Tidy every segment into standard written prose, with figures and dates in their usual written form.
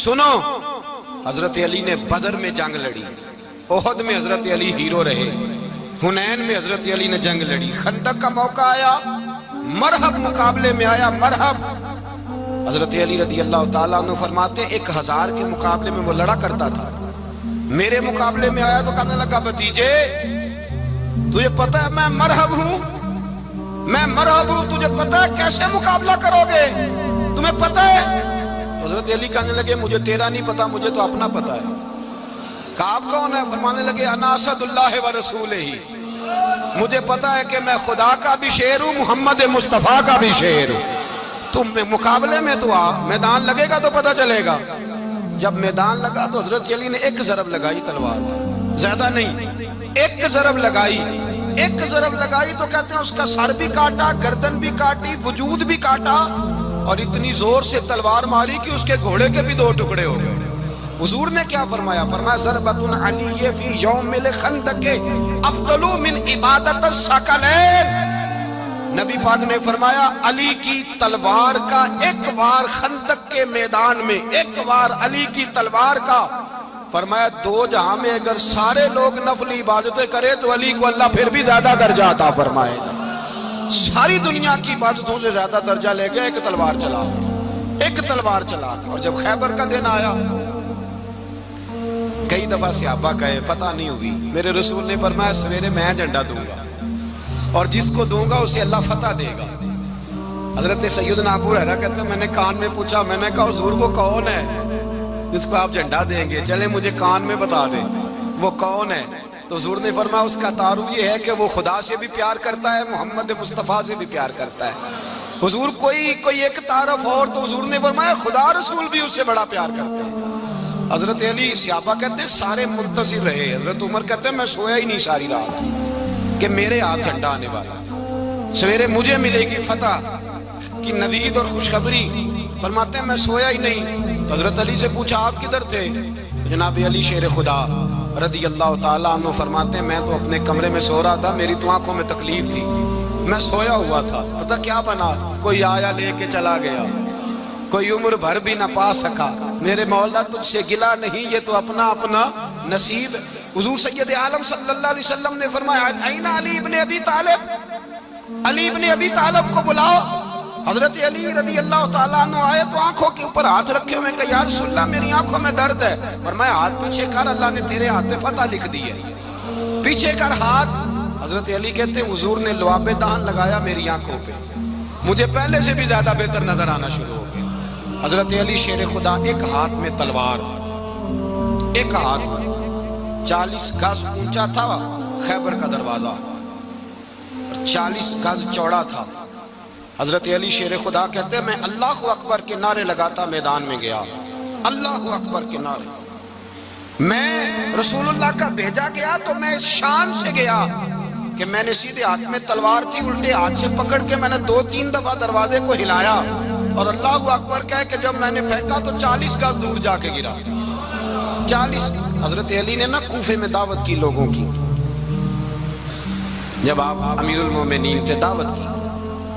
سنو، حضرت علی نے بدر میں جنگ لڑی، احد میں حضرت علی ہیرو رہے، حنین میں حضرت علی نے جنگ لڑی، خندق کا موقع آیا، مرحب مقابلے میں آیا، مرحب۔ حضرت علی رضی اللہ تعالیٰ عنہ فرماتے 1000 کے مقابلے میں وہ لڑا کرتا تھا، میرے مقابلے میں آیا تو کہنے لگا بھتیجے تجھے پتہ ہے میں مرحب ہوں، میں مرحب ہوں، تجھے پتہ ہے کیسے مقابلہ کرو گے، تمہیں پتہ ہے؟ حضرت علی کہنے لگے مجھے تیرا نہیں پتا، مجھے تو اپنا پتا ہے۔ کہا آپ کون ہے؟ فرمانے لگے انا اسد اللہ و رسولہ، مجھے پتا ہے کہ میں خدا کا بھی شیر ہوں، محمد مصطفیٰ کا بھی شیر ہوں۔ تم مقابلے میں تو آ، میدان لگے گا تو پتا چلے گا۔ جب میدان لگا تو حضرت علی نے ایک ضرب لگائی تلوار، زیادہ نہیں، ایک ضرب لگائی، ایک ضرب لگائی تو کہتے ہیں اس کا سر بھی کاٹا، گردن بھی کاٹی، وجود بھی کاٹا، اور اتنی زور سے تلوار ماری کہ اس کے گھوڑے کے بھی 2 ٹکڑے ہو گئے۔ حضور نے کیا فرمایا؟ فرمایا ضربۃ علی فی یوم الخندق افضل من عبادت الثقلین۔ نبی پاک نے فرمایا علی کی تلوار کا ایک وار خندق کے میدان میں، ایک وار علی کی تلوار کا، فرمایا 2 جہاں میں اگر سارے لوگ نفلی عبادتیں کرے تو علی کو اللہ پھر بھی زیادہ درجہ عطا فرمائے گا۔ ساری دنیا کی عبادتوں سے زیادہ درجہ لے گئے ایک تلوار چلا، ایک تلوار چلا۔ اور جب خیبر کا دن آیا، کئی دفعہ صحابہ کہے فتح نہیں ہوئی، میرے رسول نے فرمایا سویرے میں جھنڈا دوں گا اور جس کو دوں گا اسے اللہ فتح دے گا۔ حضرت سیدنا ابو ہریرہ کہتے ہیں میں نے کان میں پوچھا، میں نے کہا حضور وہ کون ہے جس کو آپ جھنڈا دیں گے؟ چلے مجھے کان میں بتا دیں وہ کون ہے۔ تو حضور نے فرمایا اس کا تعارف یہ ہے کہ وہ خدا سے بھی پیار کرتا ہے، محمد مصطفیٰ سے بھی پیار کرتا ہے۔ حضور کوئی ایک تعارف اور، تو حضور نے فرمایا خدا رسول بھی اس سے بڑا پیار کرتا ہے۔ حضرت علی صحابہ کہتے ہیں سارے منتظر رہے، حضرت عمر کہتے ہیں میں سویا ہی نہیں ساری رات کہ میرے ہاتھ جھنڈا آنے والا، سویرے مجھے ملے گی فتح کی نوید اور خوشخبری۔ فرماتے ہیں میں سویا ہی نہیں۔ تو حضرت علی سے پوچھا آپ کدھر تھے؟ جناب علی شیر خدا رضی اللہ تعالیٰ عنہ فرماتے ہیں میں تو اپنے کمرے میں سو رہا تھا، میری تو آنکھوں میں تکلیف تھی، میں سویا ہوا تھا، پتہ کیا بنا؟ کوئی آیا لے کے چلا گیا، کوئی عمر بھر بھی نہ پا سکا۔ میرے مولا تجھ سے گلا نہیں، یہ تو اپنا اپنا نصیب۔ حضور سید عالم صلی اللہ علیہ وسلم نے فرمایا این علی ابن ابی طالب، علی ابن ابی طالب کو بلاؤ۔ حضرت علی رضی اللہ تعالیٰ عنہ آئے تو آنکھوں کے اوپر ہاتھ رکھے ہوئے کہ یا رسول اللہ میری آنکھوں میں درد ہے۔ فرمایا ہاتھ پیچھے کر، اللہ نے تیرے ہاتھ پہ فتح لکھ دی ہے، پیچھے کر ہاتھ۔ حضرت علی کہتے ہیں حضور نے لعاب دہن لگایا میری آنکھوں پہ، مجھے پہلے سے بھی زیادہ بہتر نظر آنا شروع ہو گیا۔ حضرت علی شیر خدا ایک ہاتھ میں تلوار، ایک ہاتھ میں 40 گز اونچا تھا خیبر کا دروازہ، 40 گز چوڑا تھا۔ حضرت علی شیر خدا کہتے ہیں میں اللہ اکبر کے نعرے لگاتا میدان میں گیا، اللہ اکبر کے نعرے۔ میں رسول اللہ کا بھیجا گیا تو میں شان سے گیا کہ میں نے سیدھے ہاتھ میں تلوار تھی، الٹے ہاتھ سے پکڑ کے میں نے 2-3 دفعہ دروازے کو ہلایا اور اللہ اکبر کہہ کہ جب میں نے پھینکا تو 40 گز دور جا کے گرا، 40۔ حضرت علی نے نا کوفے میں دعوت کی لوگوں کی، جب آپ امیر المومنین تھے دعوت کی،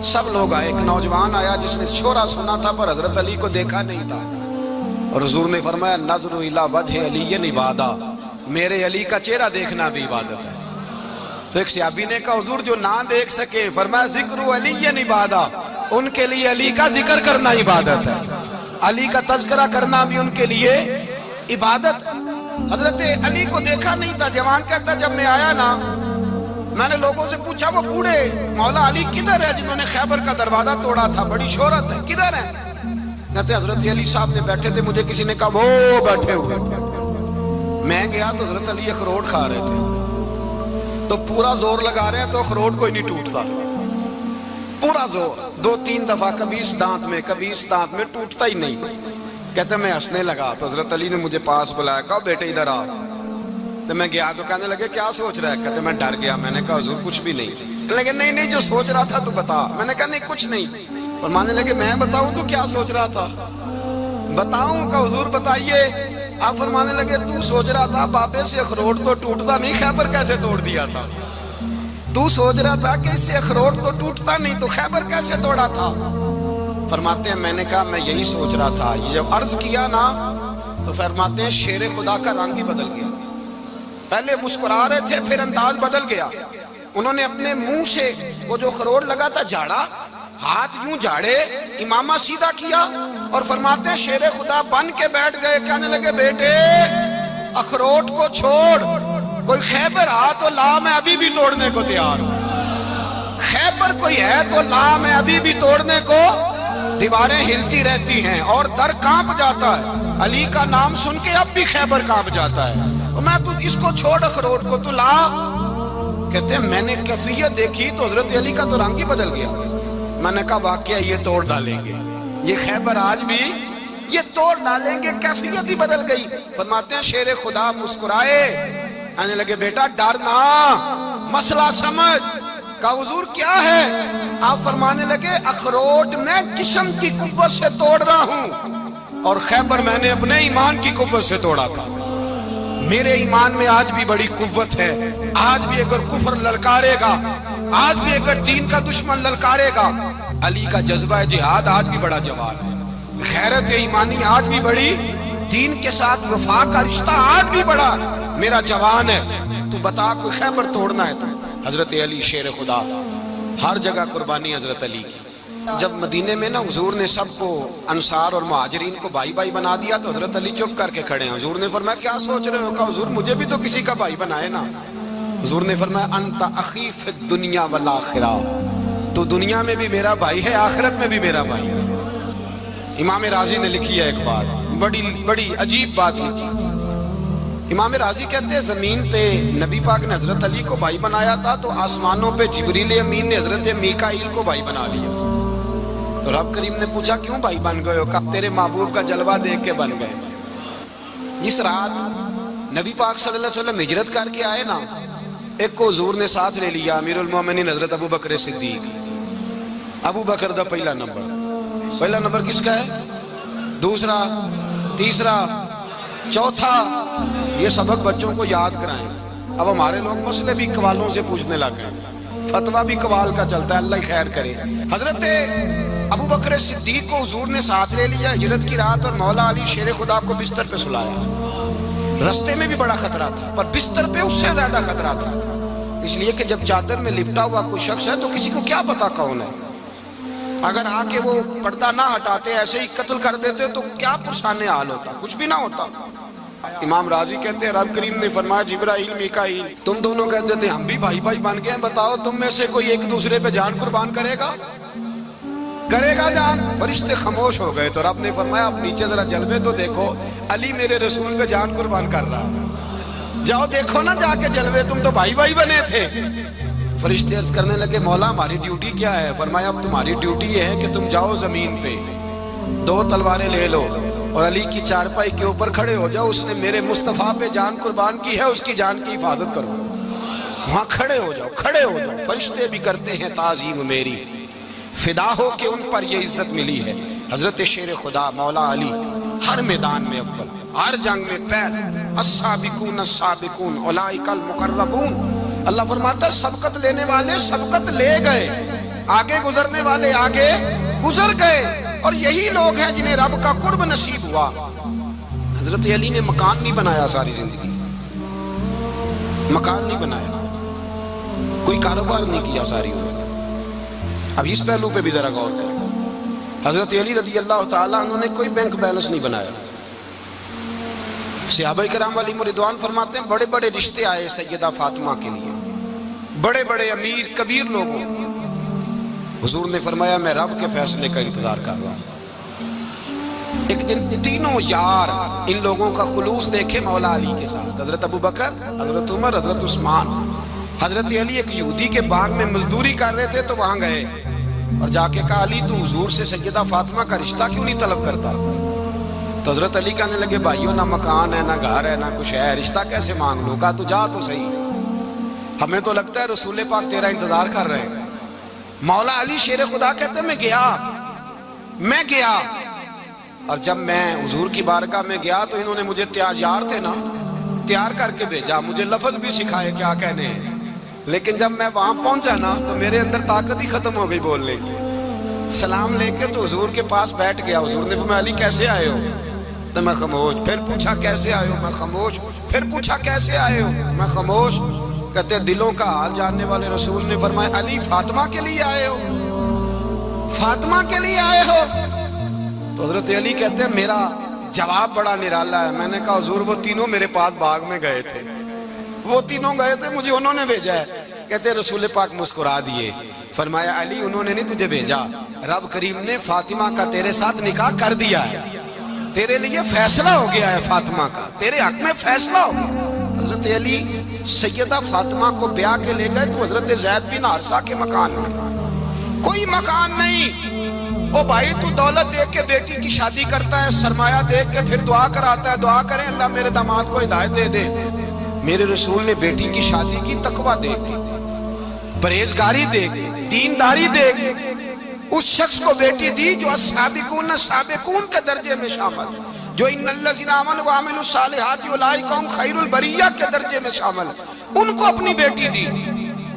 سب لوگ آئے۔ ایک نوجوان آیا جس نے شورا سنا تھا پر حضرت علی کو دیکھا نہیں تھا، اور حضور نے فرمایا نظر الی وجہ علی عبادت، میرے علی کا چہرہ دیکھنا بھی عبادت ہے۔ تو ایک صحابی نے کہا حضور جو نہ دیکھ سکے، فرمایا ذکر علی عبادت، ان کے لیے علی کا ذکر کرنا عبادت ہے، علی کا تذکرہ کرنا بھی ان کے لیے عبادت۔ حضرت علی کو دیکھا نہیں تھا، جوان کہتا جب میں آیا نا میں نے لوگوں سے پوچھا وہ بوڑھے مولا علی کدھر ہے جنہوں نے خیبر کا دروازہ توڑا تھا، بڑی شہرت ہے، کدھر ہے؟ کہتے حضرت علی صاحب نے بیٹھے تھے، مجھے کسی نے کہا وہ بیٹھے ہوئے۔ میں گیا تو حضرت علی اخروٹ کھا رہے تھے، تو پورا زور لگا رہے ہیں تو اخروٹ کوئی نہیں ٹوٹتا، پورا زور 2-3 دفعہ، کبھی اس دانت میں کبھی اس دانت میں، ٹوٹتا ہی نہیں۔ کہتے میں ہنسنے لگا تو حضرت علی نے مجھے پاس بلایا، کہا بیٹے ادھر آ۔ تو میں گیا تو کہنے لگے کیا سوچ رہا ہے؟ کہتے میں ڈر گیا، میں نے کہا حضور کچھ بھی نہیں۔ لیکن نہیں جو سوچ رہا تھا تو بتا۔ میں نے کہا نہیں کچھ نہیں۔ فرمانے لگے میں بتاؤں تو کیا سوچ رہا تھا؟ بتاؤں؟ کہ حضور بتائیے۔ آپ فرمانے لگے تو سوچ رہا تھا بابے سے اخروٹ تو ٹوٹتا نہیں، خیبر کیسے توڑ دیا تھا؟ تو سوچ رہا تھا کہ اس سے اخروٹ تو ٹوٹتا نہیں تو خیبر کیسے توڑا تھا؟ فرماتے ہیں میں نے کہا میں یہی سوچ رہا تھا۔ یہ جب عرض کیا نا تو فرماتے ہیں شیر خدا کا رنگ ہی بدل گیا. پہلے مسکرا رہے تھے پھر انداز بدل گیا. انہوں نے اپنے منہ سے وہ جو خروٹ لگا تھا جھاڑا, ہاتھ یوں جھاڑے, امامہ سیدھا کیا اور فرماتے ہیں شیر خدا بن کے بیٹھ گئے. کہنے لگے بیٹے اخروٹ کو چھوڑ, کوئی خیبر آ تو لا, میں ابھی بھی توڑنے کو تیار ہوں. خیبر کوئی ہے تو لا, میں ابھی بھی توڑنے کو. دیواریں ہلتی رہتی ہیں اور در کانپ جاتا ہے. علی کا نام سن کے اب بھی خیبر کانپ جاتا ہے. میں تو اس کو چھوڑ اخروٹ کو تو لا. کہتے ہیں میں نے کیفیت دیکھی تو حضرت علی کا تو رنگ ہی بدل گیا. میں نے کہا واقعہ یہ توڑ ڈالیں گے, یہ خیبر آج بھی یہ توڑ ڈالیں گے, کیفیت ہی بدل گئی. فرماتے ہیں شیر خدا مسکرائے, آنے لگے بیٹا ڈرنا, مسئلہ سمجھ. کہا حضور کیا ہے؟ آپ فرمانے لگے اخروٹ میں جسم کی قوت سے توڑ رہا ہوں اور خیبر میں نے اپنے ایمان کی قوت سے توڑا تھا. میرے ایمان میں آج بھی بڑی قوت ہے. آج بھی اگر کفر للکارے گا, آج بھی اگر دین کا دشمن للکارے گا, علی کا جذبہ جہاد آج بھی بڑا جوان ہے. غیرت ایمانی آج بھی بڑی, دین کے ساتھ وفا کا رشتہ آج بھی بڑا میرا جوان ہے. تو بتا کوئی خیبر توڑنا ہے تو حضرت علی شیر خدا, ہر جگہ قربانی حضرت علی کی. جب مدینے میں نا حضور نے سب کو انصار اور مہاجرین کو بھائی بھائی بنا دیا تو حضرت علی چپ کر کے کھڑے ہیں. حضور نے فرمایا کیا سوچ رہے ہو؟ کہا حضور مجھے بھی تو کسی کا بھائی بنائے نا. حضور نے فرمایا انت اخی فی الدنیا والآخرہ, تو دنیا میں بھی میرا بھائی ہے, آخرت میں بھی میرا بھائی ہے. امام راضی نے لکھی ہے ایک بات, بڑی عجیب بات لکھی. امام راضی کہتے ہیں زمین پہ نبی پاک نے حضرت علی کو بھائی بنایا تھا تو آسمانوں پہ جبریل امین نے حضرت میکائیل کو بھائی بنا لیا. تو رب کریم نے پوچھا کیوں بھائی بن گئے ہو؟ کہا تیرے محبوب کا جلوہ دیکھ کے بن گئے. اس رات نبی پاک صلی اللہ علیہ وسلم ہجرت کر کے آئے نا, ایک کو حضور نے ساتھ لے لیا, امیر المومنین حضرت ابو بکر صدیق. ابو بکر دا پہلا نمبر کس کا ہے؟ دوسرا, تیسرا, چوتھا. یہ سبق بچوں کو یاد کرائیں. اب ہمارے لوگ مسئلے بھی قوالوں سے پوچھنے لگ گئے, فتویٰ بھی قوال کا چلتا ہے, اللہ ہی خیر کرے. حضرت ابو بکر صدیق کو حضور نے ساتھ لے لیا ہجرت کی رات, اور مولا علی شیر خدا کو بستر پہ سلایا. رستے میں بھی بڑا خطرہ تھا پر بستر پہ اس سے زیادہ خطرہ تھا, اس لیے کہ جب چادر میں لپٹا ہوا کوئی شخص ہے تو کسی کو کیا پتا کون ہے. اگر آ کے وہ پردہ نہ ہٹاتے ایسے ہی قتل کر دیتے تو کیا پرسان حال ہوتا, کچھ بھی نہ ہوتا. امام راضی کہتے ہیں رب کریم نے فرمایا جبرائیل میکائیل تم دونوں کہتے تھے ہم بھی بھائی بھائی بن گئے ہیں, بتاؤ تم میں سے کوئی ایک دوسرے پہ جان قربان کرے گا جان؟ فرشتے خاموش ہو گئے. تو رب نے فرمایا اب نیچے ذرا جلوے تو دیکھو, علی میرے رسول پہ جان قربان کر رہا, جاؤ دیکھو نا جا کے جلوے, تم تو بھائی بھائی بنے تھے. فرشتے عرض کرنے لگے مولا ہماری ڈیوٹی کیا ہے؟ فرمایا اب تمہاری ڈیوٹی یہ ہے کہ تم جاؤ زمین پہ 2 تلواریں لے لو اور علی کی چارپائی کے اوپر کھڑے ہو جاؤ. اس نے میرے مصطفیٰ پہ جان قربان کی ہے, اس کی جان کی حفاظت کرو. وہاں کھڑے ہو جاؤ. فرشتے بھی کرتے ہیں تعظیم میری, فدا ہو کہ ان پر یہ عزت ملی ہے. حضرت شیر خدا مولا علی ہر میدان میں اول, ہر جنگ میں پہل. السابقون السابقون اولئک المقربون. اللہ فرماتا ہے سبقت لینے والے سبقت لے گئے, آگے گزرنے والے آگے گزر گئے, اور یہی لوگ ہیں جنہیں رب کا قرب نصیب ہوا. حضرت علی نے مکان نہیں بنایا, ساری زندگی مکان نہیں بنایا, کوئی کاروبار نہیں کیا ساری عمر. اب اس پہلو پہ بھی ذرا غور کریں. حضرت علی رضی اللہ تعالیٰ انہوں نے کوئی بینک بیلنس نہیں بنایا. صحابہ کرام علیہم رضوان فرماتے ہیں بڑے بڑے رشتے آئے سیدہ فاطمہ کے لیے, بڑے بڑے امیر کبیر لوگوں. حضور نے فرمایا میں رب کے فیصلے کا انتظار کر رہا ہوں. ایک دن تینوں یار ان لوگوں کا خلوص دیکھے مولا علی کے ساتھ, حضرت ابو بکر, حضرت عمر, حضرت عثمان. حضرت علی ایک یہودی کے باغ میں مزدوری کر رہے تھے تو وہاں گئے اور جا کے کہا علی تو حضور سے سیدہ فاطمہ کا رشتہ کیوں نہیں طلب کرتا؟ تو حضرت علی کہنے لگے بھائیو نہ مکان ہے نہ گھر ہے نہ کچھ ہے, رشتہ کیسے مانگ لوں؟ کہا تو جا تو صحیح, ہمیں تو لگتا ہے رسول پاک تیرا انتظار کر رہے ہیں. مولا علی شیر خدا کہتے ہیں میں گیا اور جب میں حضور کی بارگاہ میں گیا تو انہوں نے مجھے یار تھے نا تیار کر کے بھیجا, مجھے لفظ بھی سکھائے کیا کہنے ہیں, لیکن جب میں وہاں پہنچا نا تو میرے اندر طاقت ہی ختم ہو گئی بولنے کی. سلام لے کے تو حضور کے پاس بیٹھ گیا. حضور نے فرمایا علی کیسے آئے ہو؟ کہتے میں خاموش. پھر پوچھا کیسے آئے ہو؟ میں خاموش. پھر پوچھا کیسے آئے ہو؟ میں خاموش. کہتے دلوں کا حال جاننے والے رسول نے فرمایا علی فاطمہ کے لیے آئے ہو؟ فاطمہ کے لیے آئے ہو؟ تو حضرت علی کہتے ہیں میرا جواب بڑا نرالا ہے. میں نے کہا حضور وہ تینوں میرے پاس باغ میں گئے تھے, وہ تینوں گئے تھے, مجھے انہوں نے بھیجا ہے. کہتے ہیں رسول پاک مسکرا دیے, فرمایا علی انہوں نے نہیں تجھے بھیجا, رب کریم نے فاطمہ کا تیرے ساتھ نکاح کر دیا ہے, تیرے لیے فیصلہ ہو گیا ہے فاطمہ کا, تیرے حق میں فیصلہ ہو گیا. حضرت علی سیدہ فاطمہ کو بیاہ کے لے گئے تو حضرت زید بن حارثہ کے مکان میں, کوئی مکان نہیں. او بھائی تو دولت دیکھ کے بیٹی کی شادی کرتا ہے, سرمایہ دیکھ کے پھر دعا کراتا ہے, دعا کریں اللہ میرے داماد کو ہدایت دے دے. میرے رسول نے بیٹی کی شادی کی تقوی دیکھ کے, پرہیزگاری دیکھ کے, دینداری دیکھ کے اس شخص کو بیٹی دی جو السابقون سابقون کے درجے میں شامل, جو ان الذین آمنوا وعملوا الصالحات اولئک هم خیر البریہ کے درجے میں شامل, ان کو اپنی بیٹی دی.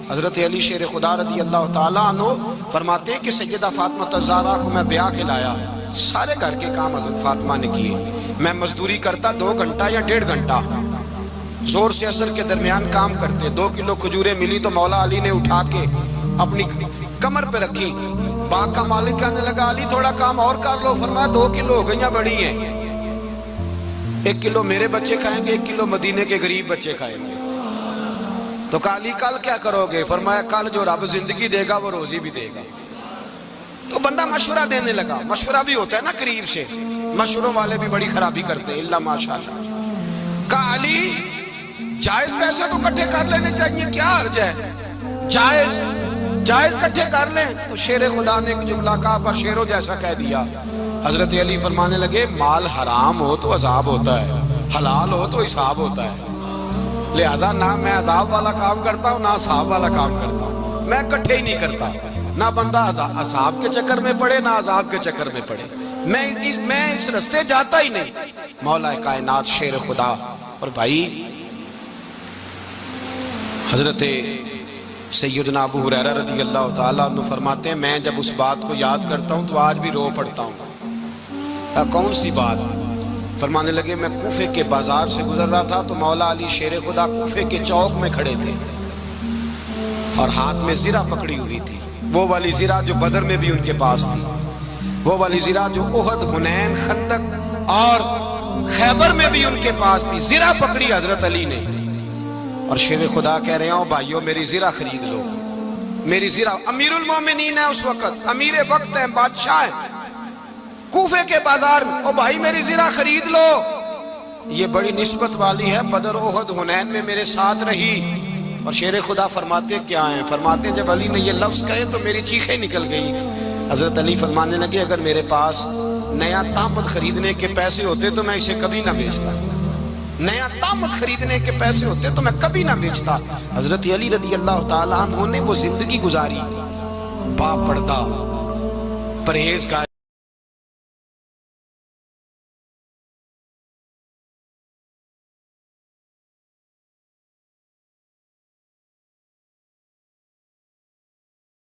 حضرت علی شیر خدا رضی اللہ تعالیٰ عنہ فرماتے ہیں کہ سیدہ فاطمہ الزہرا کو میں بیاہ کے لایا, سارے گھر کے کام حضرت فاطمہ نے کیے. میں مزدوری کرتا 2 گھنٹہ یا 1.5 گھنٹہ, زور سے اثر کے درمیان کام کرتے. 2 کلو کھجوریں ملی تو مولا علی نے اٹھا کے اپنی کمر پہ رکھی. باغ کا مالک کہنے لگا علی تھوڑا کام اور کر لو. فرمایا 2 کلو ہو گئیاں بڑی ہیں, 1 کلو میرے بچے کھائیں گے, 1 کلو مدینے کے غریب بچے کھائیں گے. تو کہا علی کل کیا کرو گے؟ فرمایا کل جو رب زندگی دے گا وہ روزی بھی دے گا. تو بندہ مشورہ دینے لگا, مشورہ بھی ہوتا ہے نا قریب سے, مشوروں والے بھی بڑی خرابی کرتے ہیں اللہ ماشاءاللہ. کہا علی جائز پیسے تو کٹھے کر لینے چاہیے, کیا حرج ہے, جائز کٹھے کر لیں. تو شیر خدا نے ایک جملہ کہا پر شیروں جیسا کہہ دیا. حضرت علی فرمانے لگے مال حرام ہو تو عذاب ہوتا ہے, حلال ہو تو حساب ہوتا ہے, لہذا نہ میں عذاب والا کام کرتا ہوں نہ حساب والا کام کرتا ہوں, میں کٹھے ہی نہیں کرتا. نہ بندہ حساب کے چکر میں پڑے نہ عذاب کے چکر میں پڑے, میں اس رستے جاتا ہی نہیں. مولا کائنات شیر خدا. اور بھائی حضرت سیدنا ابو ہریرہ رضی اللہ تعالیٰ عنہ فرماتے ہیں میں جب اس بات کو یاد کرتا ہوں تو آج بھی رو پڑتا ہوں. کون سی بات؟ فرمانے لگے میں کوفے کے بازار سے گزر رہا تھا تو مولا علی شیر خدا کوفے کے چوک میں کھڑے تھے اور ہاتھ میں زرہ پکڑی ہوئی تھی, وہ والی زرہ جو بدر میں بھی ان کے پاس تھی, وہ والی زرہ جو احد, حنین, خندق اور خیبر میں بھی ان کے پاس تھی. زرہ پکڑی حضرت علی نے اور شیر خدا کہہ رہے ہوں بھائیو میری زرہ خرید لو, میری زرہ. امیر المومنین ہے اس وقت, امیر وقت ہے, بادشاہ ہے, کوفے کے بازار میں, او بھائی میری زرہ خرید لو. یہ بڑی نسبت والی ہے, بدر, احد, حنین میں میرے ساتھ رہی. اور شیر خدا فرماتے کیا ہیں؟ فرماتے ہیں جب علی نے یہ لفظ کہے تو میری چیخیں نکل گئی. حضرت علی فرمانے لگے اگر میرے پاس نیا طامت خریدنے کے پیسے ہوتے تو میں اسے کبھی نہ بیچتا, نیا طامت خریدنے کے پیسے ہوتے تو میں کبھی نہ بیچتا. حضرت علی رضی اللہ تعالیٰ عنہ نے وہ زندگی گزاری با پردہ, پرہیزگاری.